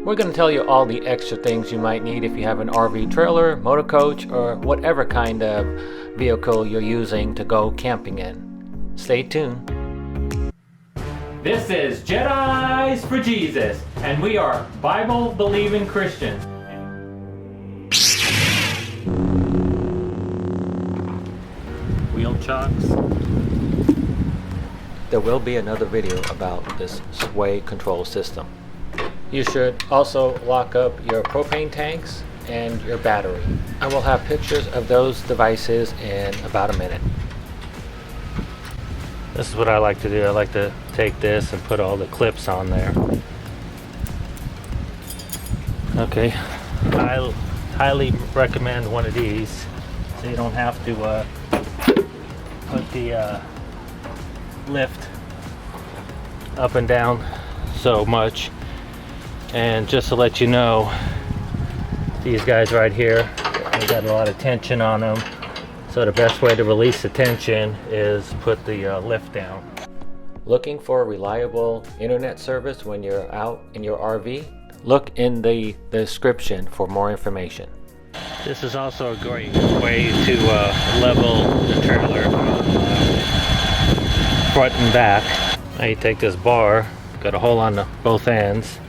We're going to tell you all the extra things you might need if you have an RV trailer, motor coach, or whatever kind of vehicle you're using to go camping in. Stay tuned. This is Jedis for Jesus, and we are Bible-believing Christians. Wheel chocks. There will be another video about this sway control system. You should also lock up your propane tanks and your battery. I will have pictures of those devices in about a minute. This is what I like to do. I like to take this and put all the clips on there. Okay, I highly recommend one of these so you don't have to put the lift up and down so much. And just to let you know, these guys right here, they got a lot of tension on them. So the best way to release the tension is put the lift down. Looking for a reliable internet service when you're out in your RV? Look in the description for more information. This is also a great way to level the trailer front and back. Now you take this bar, got a hole on both ends,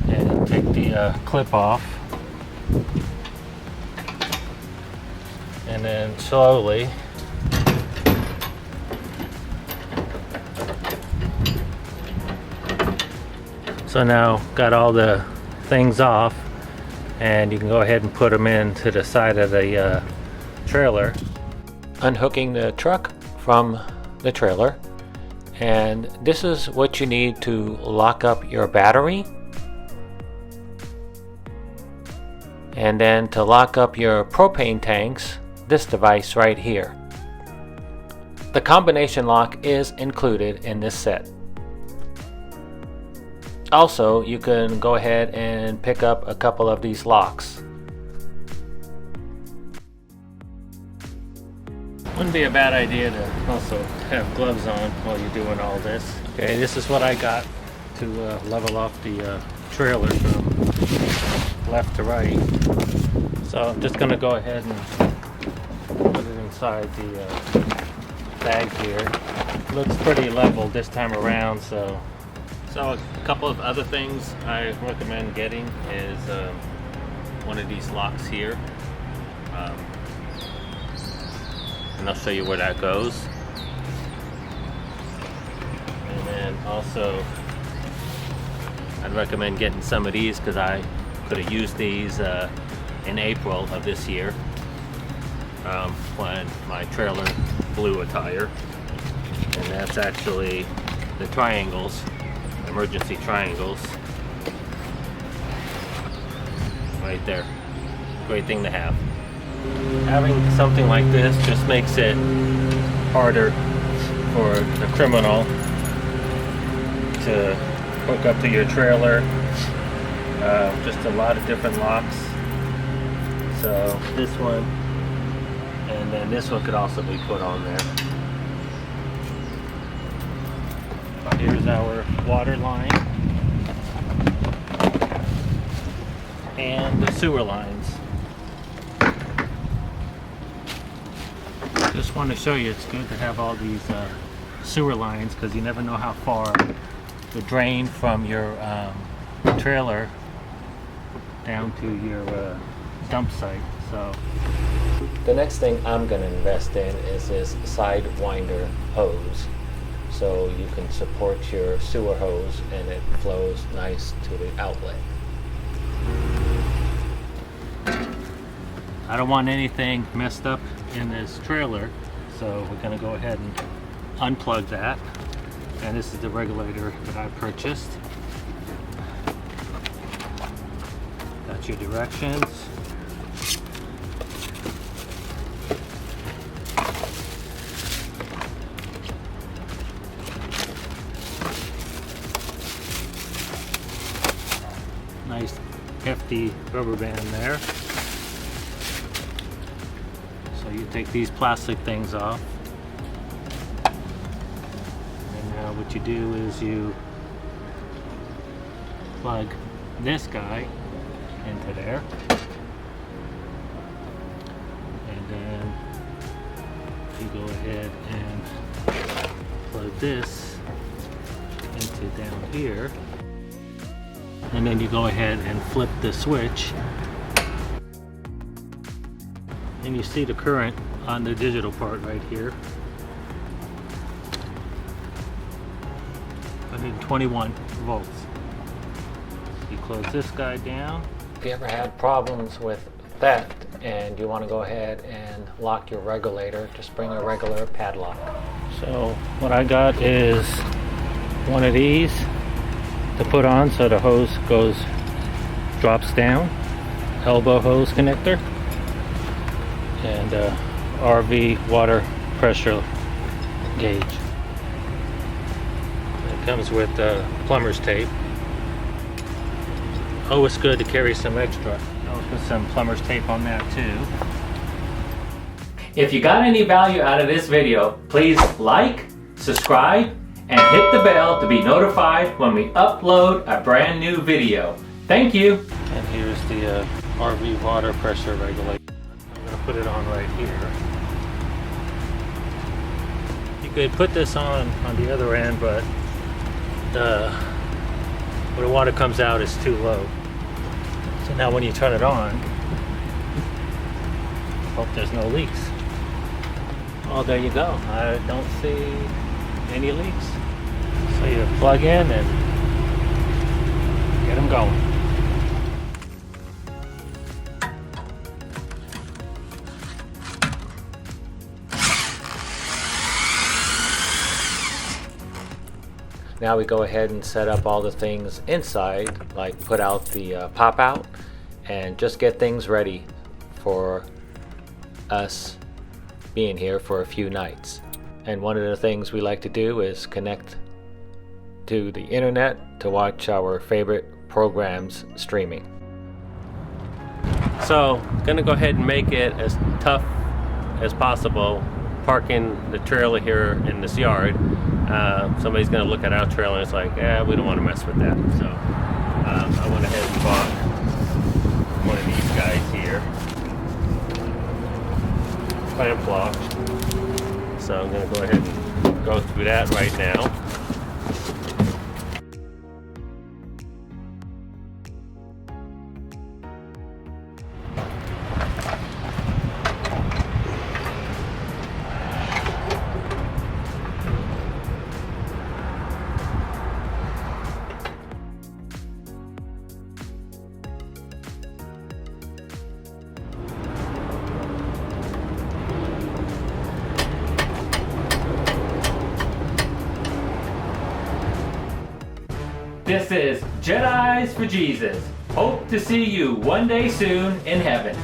and take the clip off, and then slowly so now got all the things off, and you can go ahead and put them into the side of the trailer. Unhooking the truck from the trailer, and this is what you need to lock up your battery, and then to lock up your propane tanks, this device right here. The combination lock is included in this set. Also, you can go ahead and pick up a couple of these locks. Wouldn't be a bad idea to also have gloves on while you're doing all this. Okay, this is what I got to level off the trailer from left to right. So I'm just going to go ahead and put it inside the bag here. Looks pretty level this time around. So a couple of other things I recommend getting is one of these locks here. And I'll show you where that goes. And then also I'd recommend getting some of these because I could have used these in April of this year when my trailer blew a tire. And that's actually the triangles, emergency triangles, right there. Great thing to have. Having something like this just makes it harder for the criminal to hook up to your trailer. Just a lot of different locks. So this one, and then this one could also be put on there. Here's our water line and the sewer lines. Just want to show you it's good to have all these sewer lines because you never know how far the drain from your trailer down to your dump site. So the next thing I'm going to invest in is this sidewinder hose, so you can support your sewer hose and it flows nice to the outlet. I don't want anything messed up in this trailer, so we're going to go ahead and unplug that. And this is the regulator that I purchased. Got your directions. Nice hefty rubber band there. So you take these plastic things off, and now what you do is you plug this guy into there, and then you go ahead and plug this into down here, and then you go ahead and flip the switch, and you see the current on the digital part right here. 121 volts. You close this guy down. If you ever had problems with theft and you want to go ahead and lock your regulator, just bring a regular padlock. So what I got is one of these to put on so the hose drops down, elbow hose connector, and RV water pressure gauge. It comes with plumber's tape. Always good to carry some extra. I'll put some plumber's tape on that too. If you got any value out of this video, please like, subscribe, and hit the bell to be notified when we upload a brand new video. Thank you. And here's the RV water pressure regulator. I'm going to put it on right here. You could put this on the other end, but when the water comes out, it's too low. So now when you turn it on, hope there's no leaks. Oh, there you go. I don't see any leaks. So you plug in and get them going. Now we go ahead and set up all the things inside, like put out the pop out, and just get things ready for us being here for a few nights. And one of the things we like to do is connect to the internet to watch our favorite programs streaming. So, gonna go ahead and make it as tough as possible parking the trailer here in this yard. Somebody's gonna look at our trailer and it's like, we don't want to mess with that. So I went ahead and bought one of these guys here, clamp block. So I'm gonna go ahead and go through that right now. This is Jedis for Jesus. Hope to see you one day soon in heaven.